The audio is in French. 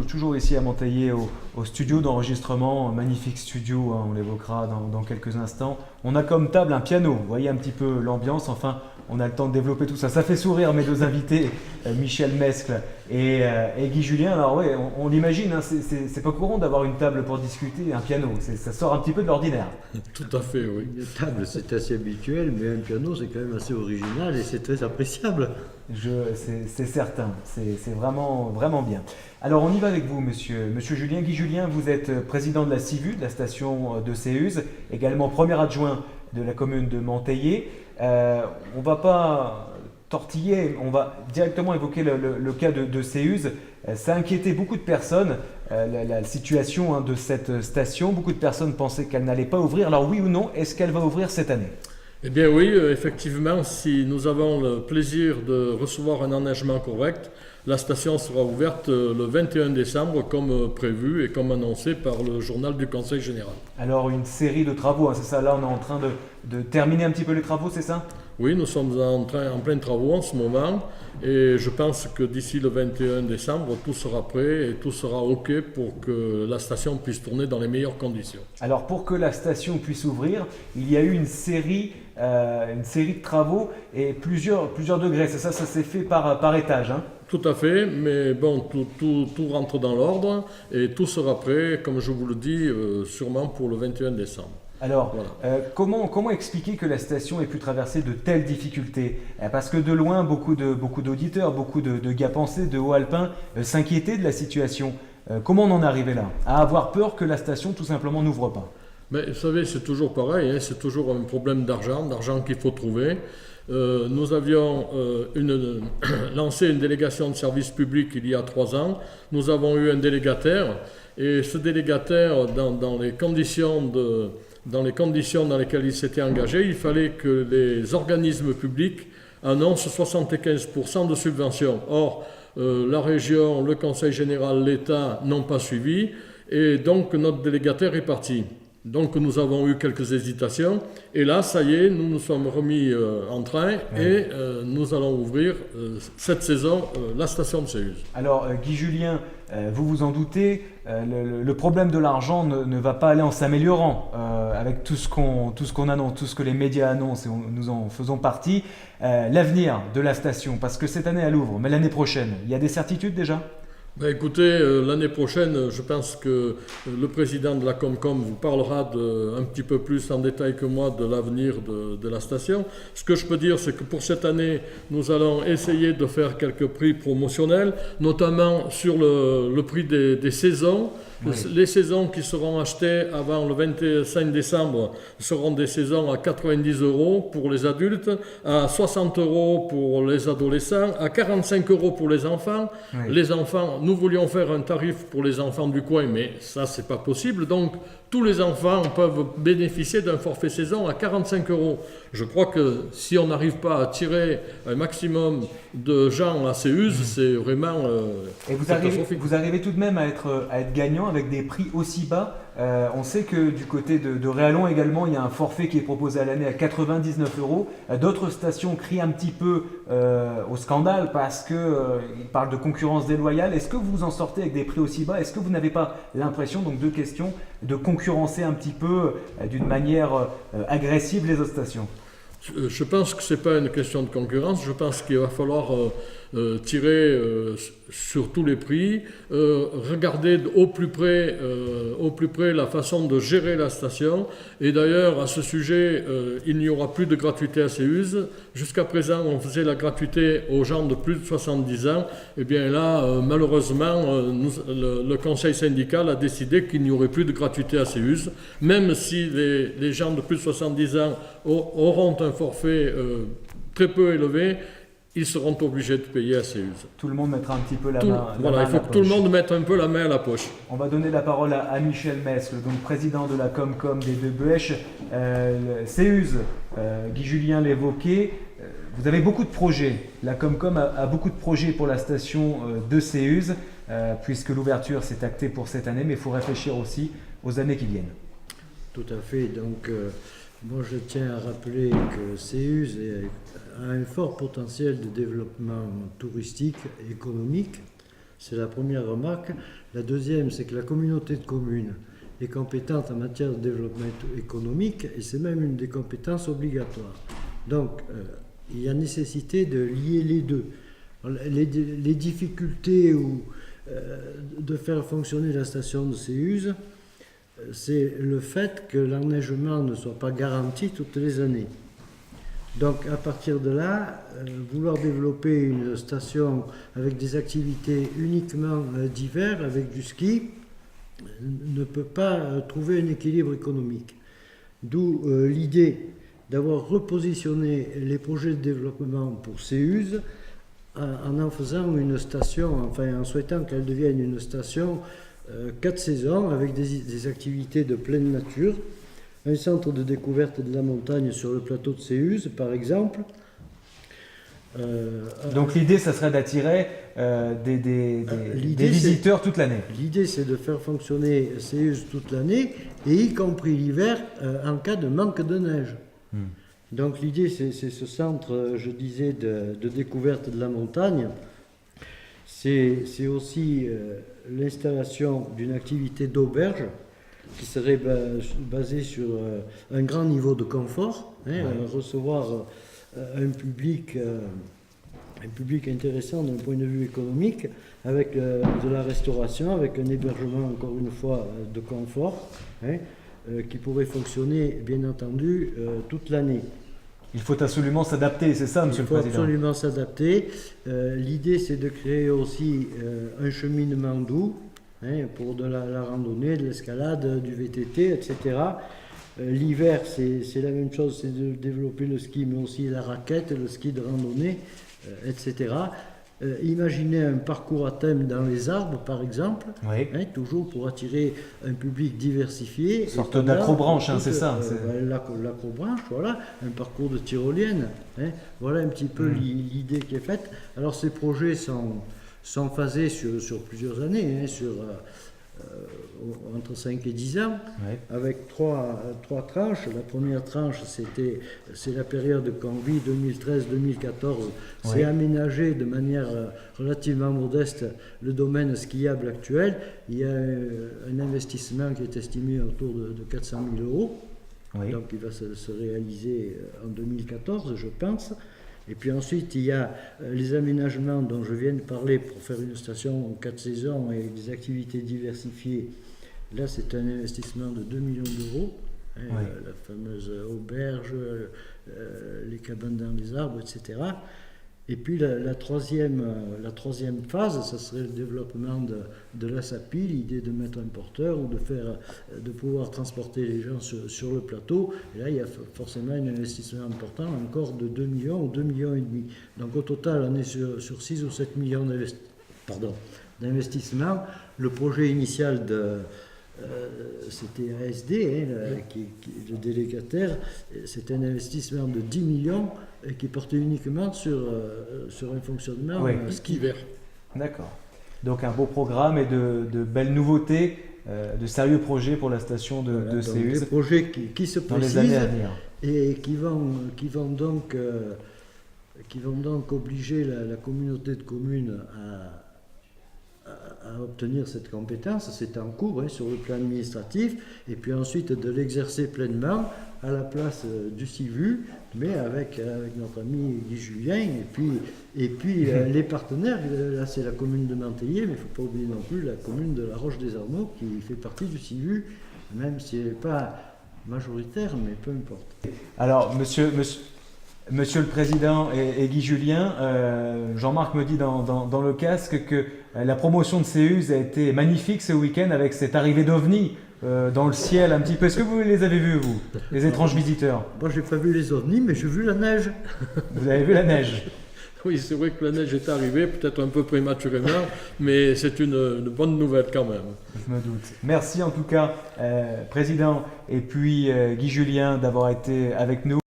toujours ici à Monteillé au studio d'enregistrement, un magnifique studio, hein, on l'évoquera dans quelques instants. On a comme table un piano, vous voyez un petit peu l'ambiance, enfin on a le temps de développer tout ça. Ça fait sourire mes deux invités, Michel Mescle et Guy Julien. Alors oui, on l'imagine, hein, c'est pas courant d'avoir une table pour discuter, un piano, ça sort un petit peu de l'ordinaire. Tout à fait, oui. Une table, c'est assez habituel, mais un piano, c'est quand même assez original et c'est très appréciable. C'est certain, c'est vraiment, vraiment bien. Alors on y va avec vous, monsieur Julien. Guy Julien, vous êtes président de la CIVU, de la station de Séuz, également premier adjoint de la commune de Monteillé. On ne va pas tortiller, on va directement évoquer le cas de Séuz. Ça a inquiété beaucoup de personnes, la situation, hein, de cette station. Beaucoup de personnes pensaient qu'elle n'allait pas ouvrir. Alors oui ou non, est-ce qu'elle va ouvrir cette année ? Eh bien oui, effectivement, si nous avons le plaisir de recevoir un enneigement correct, la station sera ouverte le 21 décembre comme prévu et comme annoncé par le journal du Conseil général. Alors une série de travaux, hein, c'est ça, là on est en train de terminer un petit peu les travaux, c'est ça ? Oui, nous sommes en plein travaux en ce moment et je pense que d'ici le 21 décembre, tout sera prêt et tout sera OK pour que la station puisse tourner dans les meilleures conditions. Alors pour que la station puisse ouvrir, il y a eu une série de travaux et plusieurs degrés, c'est ça, ça s'est fait par étage, hein ? Tout à fait, mais bon, tout rentre dans l'ordre et tout sera prêt, comme je vous le dis, sûrement pour le 21 décembre. Alors, voilà. Comment expliquer que la station ait pu traverser de telles difficultés ? Parce que de loin, beaucoup d'auditeurs, beaucoup de gars pensés, de Haut-Alpins s'inquiétaient de la situation. Comment on en est arrivé là ? À avoir peur que la station tout simplement n'ouvre pas ? Mais vous savez, c'est toujours pareil, hein, c'est toujours un problème d'argent qu'il faut trouver. Nous avions lancé une délégation de service public il y a 3 ans. Nous avons eu un délégataire et ce délégataire, dans les conditions dans lesquelles il s'était engagé, il fallait que les organismes publics annoncent 75% de subventions. Or, la région, le Conseil général, l'État n'ont pas suivi et donc notre délégataire est parti. Donc nous avons eu quelques hésitations et là, ça y est, nous nous sommes remis en train et nous allons ouvrir cette saison la station de Séuz. Alors Guy Julien, vous vous en doutez, le problème de l'argent ne va pas aller en s'améliorant avec tout ce qu'on annonce, tout ce que les médias annoncent et nous en faisons partie. L'avenir de la station, parce que cette année elle ouvre, mais l'année prochaine, il y a des certitudes déjà ? Ben écoutez, l'année prochaine, je pense que le président de la Comcom vous parlera un petit peu plus en détail que moi de l'avenir de la station. Ce que je peux dire, c'est que pour cette année, nous allons essayer de faire quelques prix promotionnels, notamment sur le prix des saisons. Oui. Les saisons qui seront achetées avant le 25 décembre seront des saisons à 90 € pour les adultes, à 60 € pour les adolescents, à 45 € pour les enfants. Oui. Les enfants, nous voulions faire un tarif pour les enfants du coin, mais ça, c'est pas possible. Donc, tous les enfants peuvent bénéficier d'un forfait saison à 45 €. Je crois que si on n'arrive pas à attirer un maximum de gens à Séuz, c'est vraiment Et vous arrivez tout de même à être gagnant avec des prix aussi bas. On sait que du côté de Réallon également, il y a un forfait qui est proposé à l'année à 99 €. D'autres stations crient un petit peu au scandale parce qu'ils parlent de concurrence déloyale. Est-ce que vous en sortez avec des prix aussi bas ? Est-ce que vous n'avez pas l'impression, donc deux questions, de concurrencer un petit peu d'une manière agressive les autres stations ? Je pense que ce n'est pas une question de concurrence, je pense qu'il va falloir tirer sur tous les prix, regarder au plus près la façon de gérer la station. Et d'ailleurs, à ce sujet, il n'y aura plus de gratuité à Séuz. Jusqu'à présent, on faisait la gratuité aux gens de plus de 70 ans. Et bien là, malheureusement, le conseil syndical a décidé qu'il n'y aurait plus de gratuité à Séuz, même si les gens de plus de 70 ans auront un forfait très peu élevé. Ils seront obligés de payer à Séuz. Tout le monde mettra un petit peu la main Voilà, il faut que tout le monde mette un peu la main à la poche. On va donner la parole à Michel Mescle, donc président de la Comcom des Deux Bêches. Séuz, Guy Julien l'évoquait, vous avez beaucoup de projets. La Comcom a beaucoup de projets pour la station de Séuz, puisque l'ouverture s'est actée pour cette année, mais il faut réfléchir aussi aux années qui viennent. Tout à fait, donc moi je tiens à rappeler que Séuz a un fort potentiel de développement touristique et économique. C'est la première remarque. La deuxième, c'est que la communauté de communes est compétente en matière de développement économique et c'est même une des compétences obligatoires. Donc, il y a nécessité de lier les deux. Les difficultés de faire fonctionner la station de Séuse, c'est le fait que l'enneigement ne soit pas garanti toutes les années. Donc à partir de là, vouloir développer une station avec des activités uniquement d'hiver, avec du ski, ne peut pas trouver un équilibre économique. D'où l'idée d'avoir repositionné les projets de développement pour Séuse en faisant une station, enfin en souhaitant qu'elle devienne une station 4 saisons avec des activités de pleine nature. Un centre de découverte de la montagne sur le plateau de Séuse, par exemple. Donc l'idée, ça serait d'attirer des visiteurs toute l'année. L'idée, c'est de faire fonctionner Séuse toute l'année, et y compris l'hiver, en cas de manque de neige. Donc l'idée, c'est ce centre, je disais, de découverte de la montagne. C'est aussi l'installation d'une activité d'auberge, qui serait basé sur un grand niveau de confort, recevoir un public intéressant d'un point de vue économique, avec de la restauration, avec un hébergement, encore une fois, de confort, qui pourrait fonctionner, bien entendu, toute l'année. Il faut absolument s'adapter, c'est ça, Monsieur le Président? Il faut absolument s'adapter. L'idée, c'est de créer aussi un cheminement doux, pour de la randonnée, de l'escalade, du VTT, etc. L'hiver, c'est la même chose, c'est de développer le ski, mais aussi la raquette, le ski de randonnée, etc. Imaginez un parcours à thème dans les arbres, par exemple, toujours pour attirer un public diversifié. Une sorte d'acrobranche, c'est ça. L'acrobranche, voilà, un parcours de tyrolienne. Voilà un petit peu l'idée qui est faite. Alors ces projets sont phasés sur plusieurs années, entre 5 et 10 ans, avec trois tranches. La première tranche, c'est la période qu'on vit, 2013-2014. C'est aménagé de manière relativement modeste le domaine skiable actuel. Il y a un investissement qui est estimé autour de 400 000 euros. Donc il va se réaliser en 2014, je pense. Et puis ensuite, il y a les aménagements dont je viens de parler pour faire une station en 4 saisons et des activités diversifiées. Là, c'est un investissement de 2 millions d'euros. La fameuse auberge, les cabanes dans les arbres, etc. Et puis la troisième phase, ça serait le développement de la SAPI, l'idée de mettre un porteur ou de pouvoir transporter les gens sur le plateau. Et là, il y a forcément un investissement important, encore de 2 millions ou 2,5 millions. Donc au total, on est sur 6 ou 7 millions d'investissement. Le projet initial c'était ASD, le délégataire, c'est un investissement de 10 millions qui portait uniquement sur un fonctionnement ski-hiver. D'accord. Donc un beau programme et de belles nouveautés, de sérieux projets pour la station de Séuse. Des projets qui se précisent dans les années à venir. Et qui vont donc obliger la communauté de communes à obtenir cette compétence. C'est en cours sur le plan administratif, et puis ensuite de l'exercer pleinement à la place du CIVU, mais avec notre ami Guy Julien, et puis les partenaires. Là, c'est la commune de Manteillé, mais il ne faut pas oublier non plus la commune de La Roche-des-Arnaud, qui fait partie du CIVU, même si elle n'est pas majoritaire, mais peu importe. Alors, Monsieur le Président et Guy Julien, Jean-Marc me dit dans le casque que la promotion de Séuse a été magnifique ce week-end avec cette arrivée d'OVNI dans le ciel un petit peu. Est-ce que vous les avez vus, vous, les étranges visiteurs? Moi, je n'ai pas vu les ovnis, mais j'ai vu la neige. Vous avez vu la neige? Oui, c'est vrai que la neige est arrivée, peut-être un peu prématurément, mais c'est une bonne nouvelle quand même. Je me doute. Merci en tout cas, Président, et puis Guy Julien, d'avoir été avec nous.